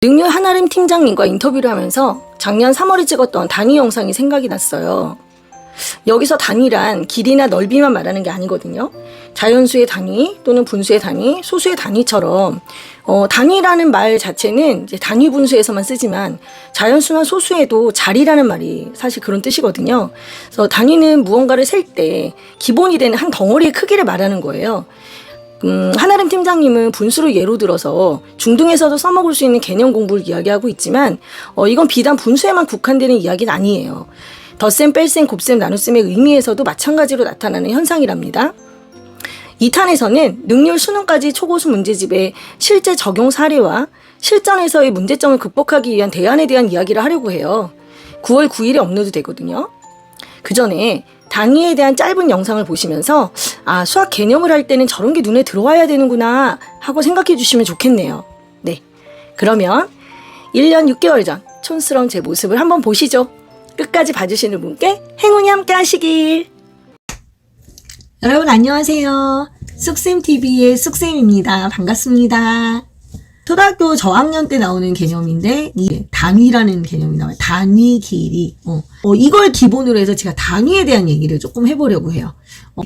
능률 한아름 팀장님과 인터뷰를 하면서 작년 3월에 찍었던 단위 영상이 생각이 났어요. 여기서 단위란 길이나 넓이만 말하는 게 아니거든요. 자연수의 단위 또는 분수의 단위, 소수의 단위처럼 단위라는 말 자체는 이제 단위 분수에서만 쓰지만 자연수나 소수에도 자리라는 말이 사실 그런 뜻이거든요. 그래서 단위는 무언가를 셀 때 기본이 되는 한 덩어리의 크기를 말하는 거예요. 한아름 팀장님은 분수를 예로 들어서 중등에서도 써먹을 수 있는 개념 공부를 이야기하고 있지만 이건 비단 분수에만 국한되는 이야기는 아니에요. 덧셈, 뺄셈, 곱셈, 나눗셈의 의미에서도 마찬가지로 나타나는 현상이랍니다. 2탄에서는 능률 수능까지 초고수 문제집의 실제 적용 사례와 실전에서의 문제점을 극복하기 위한 대안에 대한 이야기를 하려고 해요. 9월 9일에 업로드 되거든요. 그 전에 단위에 대한 짧은 영상을 보시면서 수학 개념을 할 때는 저런 게 눈에 들어와야 되는구나 하고 생각해 주시면 좋겠네요. 네, 그러면 1년 6개월 전 촌스러운 제 모습을 한번 보시죠. 끝까지 봐주시는 분께 행운이 함께 하시길. 여러분 안녕하세요. 쑥쌤TV의 쑥쌤입니다. 반갑습니다. 초등학교 저학년 때 나오는 개념인데 이 단위라는 개념이 나와요. 단위 길이. 이걸 기본으로 해서 제가 단위에 대한 얘기를 조금 해보려고 해요.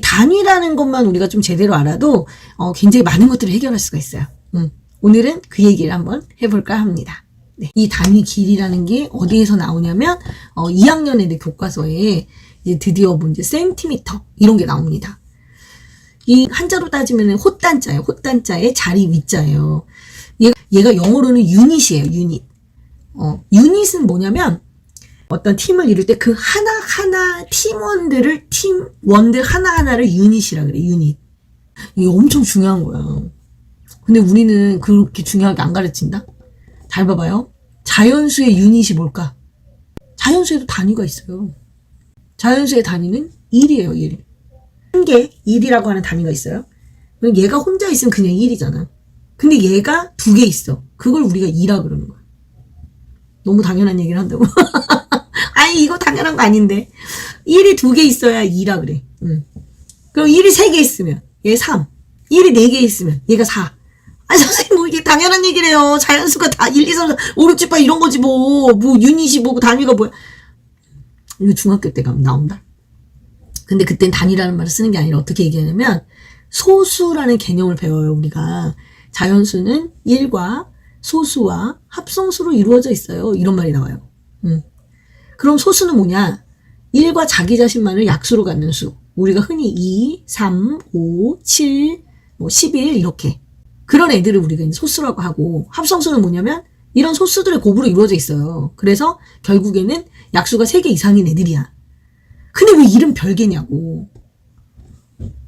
단위라는 것만 우리가 좀 제대로 알아도 굉장히 많은 것들을 해결할 수가 있어요. 오늘은 그 얘기를 한번 해볼까 합니다. 네. 이 단위 길이라는 게 어디에서 나오냐면 2학년 애들 교과서에 이제 드디어 이제 센티미터 이런 게 나옵니다. 이 한자로 따지면 헛단자예요. 헛단자의 자리 위자예요. 얘가 영어로는 유닛이에요. 유닛. 유닛은 뭐냐면 어떤 팀을 이룰 때 그 하나하나 팀원들 하나하나를 유닛이라 그래. 유닛. 이게 엄청 중요한 거야. 근데 우리는 그렇게 중요하게 안 가르친다? 잘 봐봐요. 자연수의 유닛이 뭘까? 자연수에도 단위가 있어요. 자연수의 단위는 1이에요. 1. 한 개, 1이라고 하는 단위가 있어요. 얘가 혼자 있으면 그냥 1이잖아. 근데 얘가 두 개 있어. 그걸 우리가 2라 그러는 거야. 너무 당연한 얘기를 한다고. 아니 이거 당연한 거 아닌데. 1이 두 개 있어야 2라 그래. 그럼 1이 세 개 있으면 얘 3. 1이 네 개 있으면 얘가 4. 아니 선생님 뭐 이게 당연한 얘기래요. 자연수가 다 1, 2, 3, 4, 5, 6, 7, 8 이런 거지 뭐 유닛이 뭐고 단위가 뭐야. 이거 중학교 때 가면 나온다. 근데 그땐 단위라는 말을 쓰는 게 아니라 어떻게 얘기하냐면 소수라는 개념을 배워요. 우리가. 자연수는 1과 소수와 합성수로 이루어져 있어요. 이런 말이 나와요. 그럼 소수는 뭐냐? 1과 자기 자신만을 약수로 갖는 수. 우리가 흔히 2, 3, 5, 7, 11 이렇게. 그런 애들을 우리가 이제 소수라고 하고, 합성수는 뭐냐면 이런 소수들의 곱으로 이루어져 있어요. 그래서 결국에는 약수가 3개 이상인 애들이야. 근데 왜 1은 별개냐고.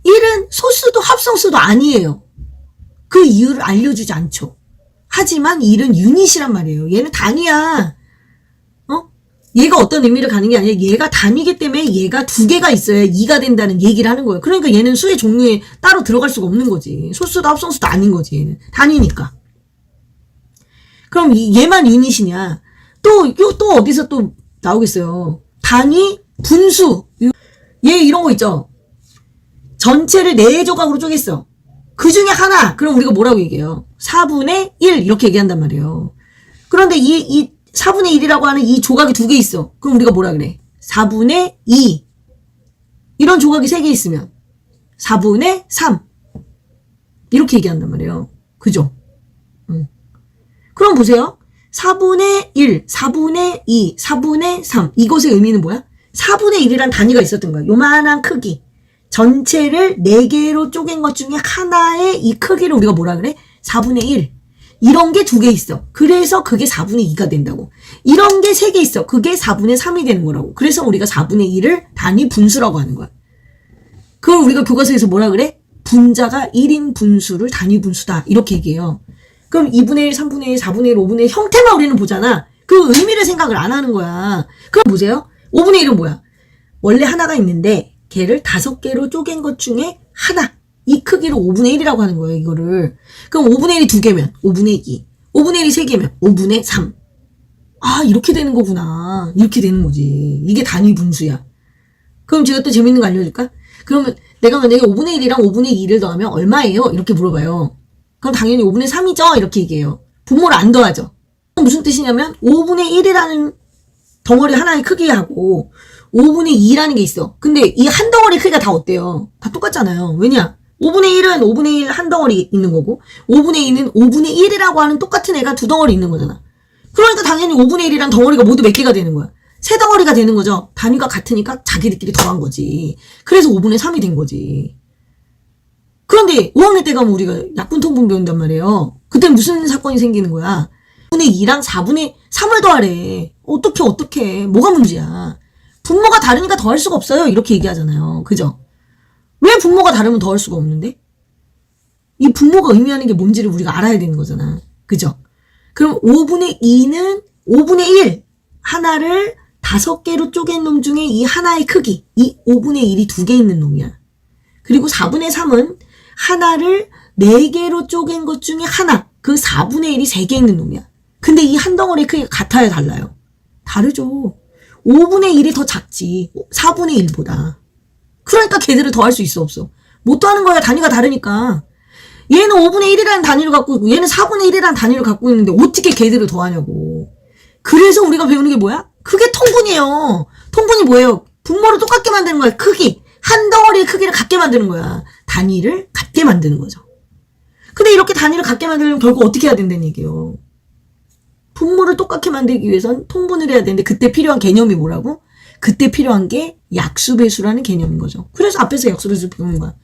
1은 소수도 합성수도 아니에요. 그 이유를 알려주지 않죠. 하지만 1은 유닛이란 말이에요. 얘는 단위야. 얘가 어떤 의미를 가는 게 아니라 얘가 단위이기 때문에 얘가 두 개가 있어야 2가 된다는 얘기를 하는 거예요. 그러니까 얘는 수의 종류에 따로 들어갈 수가 없는 거지. 소수도 합성수도 아닌 거지. 얘는 단위니까. 그럼 얘만 유닛이냐? 또 어디서 또 나오겠어요. 단위, 분수. 얘 이런 거 있죠. 전체를 4조각으로 쪼갰어. 그 중에 하나. 그럼 우리가 뭐라고 얘기해요? 4분의 1 이렇게 얘기한단 말이에요. 그런데 이 4분의 1이라고 하는 이 조각이 2개 있어. 그럼 우리가 뭐라 그래? 4분의 2. 이런 조각이 3개 있으면 4분의 3. 이렇게 얘기한단 말이에요. 그죠? 그럼 보세요. 4분의 1, 4분의 2, 4분의 3. 이것의 의미는 뭐야? 4분의 1이란 단위가 있었던 거야. 요만한 크기. 전체를 4개로 쪼갠 것 중에 하나의 이 크기를 우리가 뭐라 그래? 4분의 1. 이런 게 2개 있어. 그래서 그게 4분의 2가 된다고. 이런 게 3개 있어. 그게 4분의 3이 되는 거라고. 그래서 우리가 4분의 1을 단위 분수라고 하는 거야. 그걸 우리가 교과서에서 뭐라 그래? 분자가 1인 분수를 단위 분수다. 이렇게 얘기해요. 그럼 2분의 1, 3분의 1, 4분의 1, 5분의 1 형태만 우리는 보잖아. 그 의미를 생각을 안 하는 거야. 그럼 보세요. 5분의 1은 뭐야? 원래 하나가 있는데 걔를 5개로 쪼갠 것 중에 하나. 이 크기로 5분의 1이라고 하는 거예요, 이거를. 그럼 5분의 1이 2개면 5분의 2. 5분의 1이 3개면 5분의 3. 이렇게 되는 거구나. 이렇게 되는 거지. 이게 단위 분수야. 그럼 제가 또 재밌는 거 알려줄까? 그러면 내가 만약에 5분의 1이랑 5분의 2를 더하면 얼마예요? 이렇게 물어봐요. 그럼 당연히 5분의 3이죠? 이렇게 얘기해요. 분모를 안 더하죠. 무슨 뜻이냐면 5분의 1이라는 덩어리 하나의 크기하고 5분의 2라는 게 있어. 근데 이 한 덩어리 크기가 다 어때요? 다 똑같잖아요. 왜냐? 5분의 1은 5분의 1 한 덩어리 있는 거고 5분의 2는 5분의 1이라고 하는 똑같은 애가 두 덩어리 있는 거잖아. 그러니까 당연히 5분의 1이란 덩어리가 모두 몇 개가 되는 거야? 세 덩어리가 되는 거죠. 단위가 같으니까 자기들끼리 더한 거지. 그래서 5분의 3이 된 거지. 그런데 5학년 때 가면 우리가 약분통분 배운단 말이에요. 그때 무슨 사건이 생기는 거야? 5분의 2랑 4분의 3을 더하래. 어떻게 뭐가 문제야? 분모가 다르니까 더할 수가 없어요. 이렇게 얘기하잖아요. 그죠? 왜 분모가 다르면 더할 수가 없는데? 이 분모가 의미하는 게 뭔지를 우리가 알아야 되는 거잖아. 그죠? 그럼 5분의 2는 5분의 1 하나를 5개로 쪼갠 놈 중에 이 하나의 크기, 이 5분의 1이 2개 있는 놈이야. 그리고 4분의 3은 하나를 4개로 쪼갠 것 중에 하나, 그 4분의 1이 3개 있는 놈이야. 근데 이 한 덩어리 크기가 같아요, 달라요? 다르죠. 5분의 1이 더 작지, 4분의 1보다. 그러니까 걔들을 더할 수 있어, 없어? 못 더하는 거야, 단위가 다르니까. 얘는 5분의 1이라는 단위를 갖고 있고 얘는 4분의 1이라는 단위를 갖고 있는데 어떻게 걔들을 더하냐고. 그래서 우리가 배우는 게 뭐야? 그게 통분이에요. 통분이 뭐예요? 분모를 똑같게 만드는 거야. 크기. 한 덩어리의 크기를 같게 만드는 거야. 단위를 같게 만드는 거죠. 근데 이렇게 단위를 같게 만들려면 결국 어떻게 해야 된다는 얘기예요. 분모를 똑같게 만들기 위해선 통분을 해야 되는데 그때 필요한 개념이 뭐라고? 그때 필요한 게 약수배수라는 개념인 거죠. 그래서 앞에서 약수배수 배우는 거야.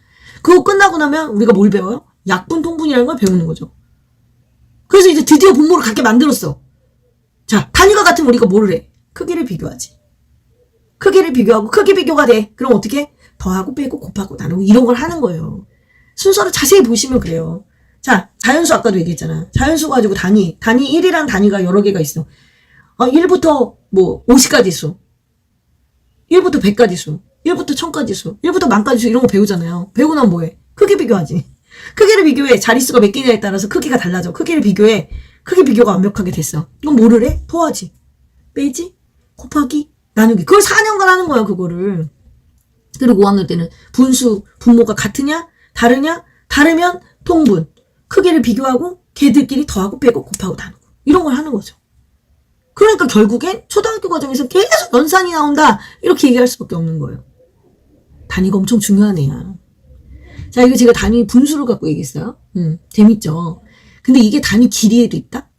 그거 끝나고 나면 우리가 뭘 배워요? 약분 통분이라는 걸 배우는 거죠. 그래서 이제 드디어 분모를 같게 만들었어. 자, 단위가 같으면 우리가 뭐를 해? 크기를 비교하지. 크기를 비교하고 크기 비교가 돼. 그럼 어떻게? 더하고 빼고 곱하고 나누고 이런 걸 하는 거예요. 순서를 자세히 보시면 그래요. 자, 자연수 아까도 얘기했잖아. 자연수 가지고 단위 1이란 단위가 여러 개가 있어. 1부터 뭐 50까지 수, 1부터 100까지 수, 1부터 1000까지 수, 1부터 1000까지 수 이런 거 배우잖아요. 배우고 나면 뭐해? 크기 비교하지. 크기를 비교해. 자릿수가 몇 개냐에 따라서 크기가 달라져. 크기를 비교해. 크기 비교가 완벽하게 됐어. 그럼 뭐를 해? 더하지. 빼지. 곱하기. 나누기. 그걸 4년간 하는 거야, 그거를. 그리고 5학년 때는 분수, 분모가 같으냐? 다르냐? 다르면 통분. 크기를 비교하고 걔들끼리 더하고 빼고 곱하고 나누고. 이런 걸 하는 거죠. 그러니까 결국엔 초등학교 과정에서 계속 연산이 나온다. 이렇게 얘기할 수밖에 없는 거예요. 단위가 엄청 중요한 애야. 자, 이거 제가 단위 분수를 갖고 얘기했어요. 재밌죠? 근데 이게 단위 길이에도 있다?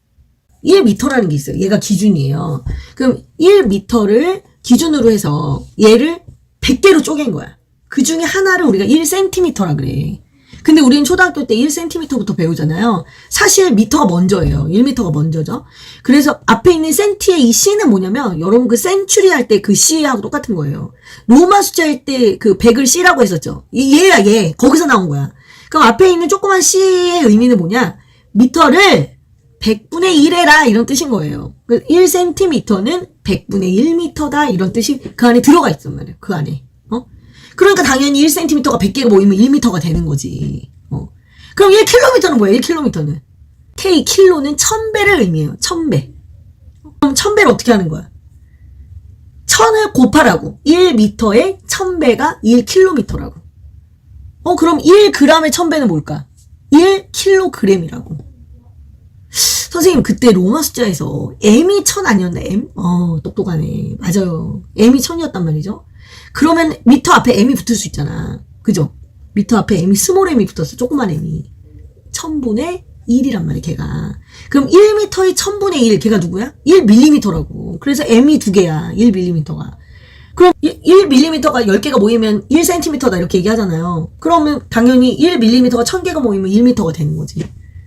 1m라는 게 있어요. 얘가 기준이에요. 그럼 1m를 기준으로 해서 얘를 100개로 쪼갠 거야. 그 중에 하나를 우리가 1cm라 그래. 근데 우리는 초등학교 때 1cm부터 배우잖아요. 사실 미터가 먼저예요. 1m가 먼저죠. 그래서 앞에 있는 센티의 이 C는 뭐냐면 여러분 그 센츄리 할 때 그 C하고 똑같은 거예요. 로마 숫자일 때 그 100을 C라고 했었죠. 얘야 얘. 거기서 나온 거야. 그럼 앞에 있는 조그만 C의 의미는 뭐냐? 미터를 100분의 1 해라 이런 뜻인 거예요. 1cm는 100분의 1m다 이런 뜻이 그 안에 들어가 있단 말이에요. 그 안에. 그러니까 당연히 1cm가 100개가 모이면 1m가 되는 거지. 그럼 1km는 뭐예요? 1km는. 킬로는 1000배를 의미해요. 1000배. 그럼 1000배를 어떻게 하는 거야? 1000을 곱하라고. 1m에 1000배가 1km라고. 그럼 1g의 1000배는 뭘까? 1kg이라고. 선생님 그때 로마 숫자에서 m이 1000 아니었나? m? 똑똑하네. 맞아요. m이 1000이었단 말이죠. 그러면 미터 앞에 m이 붙을 수 있잖아. 그죠? 미터 앞에 m이 스몰 m이 붙었어. 조그만 m이. 1000분의 1이란 말이야, 걔가. 그럼 1m의 1000분의 1, 걔가 누구야? 1mm라고. 그래서 m이 2개야, 1mm가. 그럼 1mm가 10개가 모이면 1cm다 이렇게 얘기하잖아요. 그러면 당연히 1mm가 1000개가 모이면 1m가 되는 거지.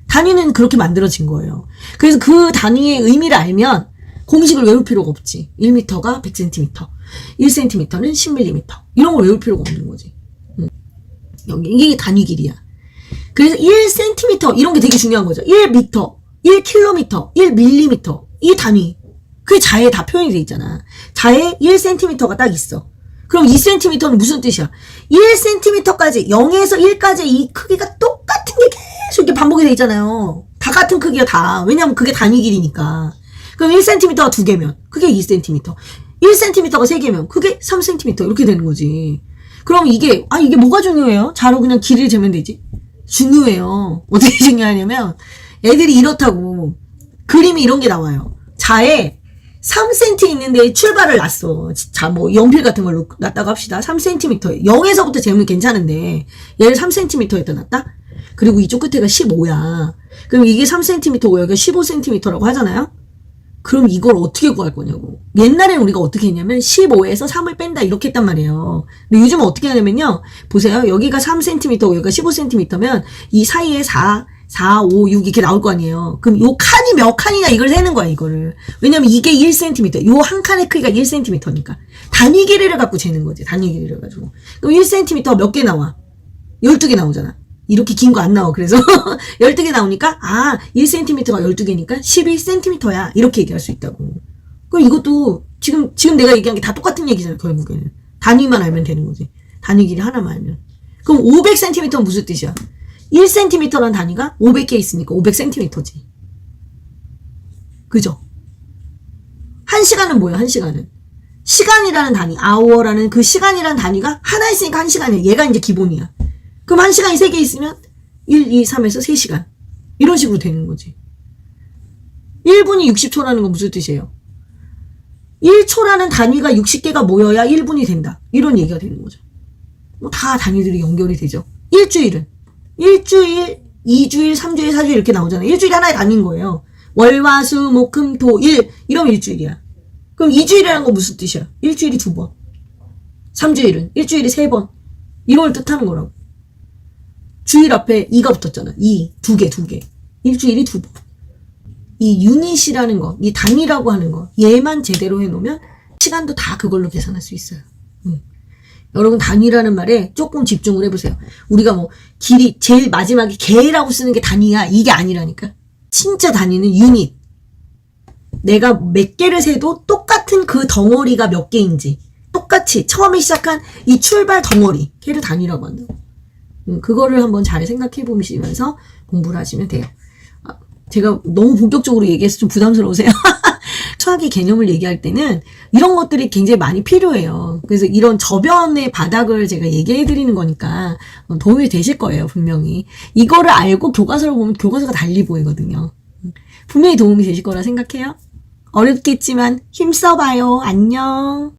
단위는 그렇게 만들어진 거예요. 그래서 그 단위의 의미를 알면 공식을 외울 필요가 없지. 1m가 100cm, 1cm는 10mm. 이런 걸 외울 필요가 없는 거지. 이게 단위 길이야. 그래서 1cm 이런 게 되게 중요한 거죠. 1m, 1km, 1mm 이 단위. 그게 자에 다 표현이 돼 있잖아. 자에 1cm가 딱 있어. 그럼 2cm는 무슨 뜻이야? 1cm까지 0에서 1까지 이 크기가 똑같은 게 계속 이렇게 반복이 돼 있잖아요. 다 같은 크기야 다. 왜냐면 그게 단위 길이니까. 그럼 1cm가 2개면 그게 2cm. 1cm가 3개면 그게 3cm 이렇게 되는 거지. 그럼 이게 뭐가 중요해요? 자로 그냥 길이를 재면 되지. 중요해요. 어떻게 중요하냐면 애들이 이렇다고 그림이 이런 게 나와요. 자에 3cm 있는데 출발을 놨어. 자, 뭐, 연필 같은 걸로 놨다고 합시다. 3cm. 0에서부터 재면 괜찮은데, 얘를 3cm에다 놨다? 그리고 이쪽 끝에가 15야. 그럼 이게 3cm고 여기가 15cm라고 하잖아요? 그럼 이걸 어떻게 구할 거냐고. 옛날엔 우리가 어떻게 했냐면, 15에서 3을 뺀다, 이렇게 했단 말이에요. 근데 요즘은 어떻게 하냐면요. 보세요. 여기가 3cm고 여기가 15cm면, 이 사이에 4, 5, 6 이렇게 나올 거 아니에요. 그럼 요 칸이 몇 칸이냐 이걸 세는 거야, 이거를. 왜냐면 이게 1cm. 요 한 칸의 크기가 1cm니까. 단위 길이를 갖고 재는 거지. 단위 길이를 가지고. 그럼 1cm 몇 개 나와? 12개 나오잖아. 이렇게 긴 거 안 나와. 그래서 12개 나오니까 1cm가 12개니까 11cm야. 이렇게 얘기할 수 있다고. 그럼 이것도 지금 내가 얘기한 게 다 똑같은 얘기잖아, 결국에는. 단위만 알면 되는 거지. 단위 길이 하나만 알면. 그럼 500cm는 무슨 뜻이야? 1cm라는 단위가 500개 있으니까 500cm지. 그죠? 1시간은 뭐야, 1시간은? 시간이라는 단위, hour라는 그 시간이라는 단위가 하나 있으니까 1시간이야. 얘가 이제 기본이야. 그럼 1시간이 3개 있으면 1, 2, 3에서 3시간. 이런 식으로 되는 거지. 1분이 60초라는 건 무슨 뜻이에요? 1초라는 단위가 60개가 모여야 1분이 된다. 이런 얘기가 되는 거죠. 뭐 다 단위들이 연결이 되죠. 일주일은? 일주일, 2주일, 3주일, 4주일 이렇게 나오잖아요. 일주일이 하나의 단위인 거예요. 월, 화, 수, 목, 금, 토, 일 이러면 일주일이야. 그럼 2주일이라는 건 무슨 뜻이야? 일주일이 2번. 3주일은? 일주일이 3번. 이걸 뜻하는 거라고. 주일 앞에 2가 붙었잖아. 2, 2개. 일주일이 2번. 이 유닛이라는 거, 이 단위라고 하는 거, 얘만 제대로 해놓으면 시간도 다 그걸로 계산할 수 있어요. 여러분 단위라는 말에 조금 집중을 해보세요. 우리가 뭐 길이 제일 마지막에 개라고 쓰는 게 단위야. 이게 아니라니까. 진짜 단위는 유닛. 내가 몇 개를 세도 똑같은 그 덩어리가 몇 개인지 똑같이 처음에 시작한 이 출발 덩어리 걔를 단위라고 한다고. 그거를 한번 잘 생각해 보시면서 공부를 하시면 돼요. 제가 너무 본격적으로 얘기해서 좀 부담스러우세요? 수학의 개념을 얘기할 때는 이런 것들이 굉장히 많이 필요해요. 그래서 이런 저변의 바닥을 제가 얘기해 드리는 거니까 도움이 되실 거예요, 분명히. 이거를 알고 교과서를 보면 교과서가 달리 보이거든요. 분명히 도움이 되실 거라 생각해요. 어렵겠지만 힘써봐요. 안녕.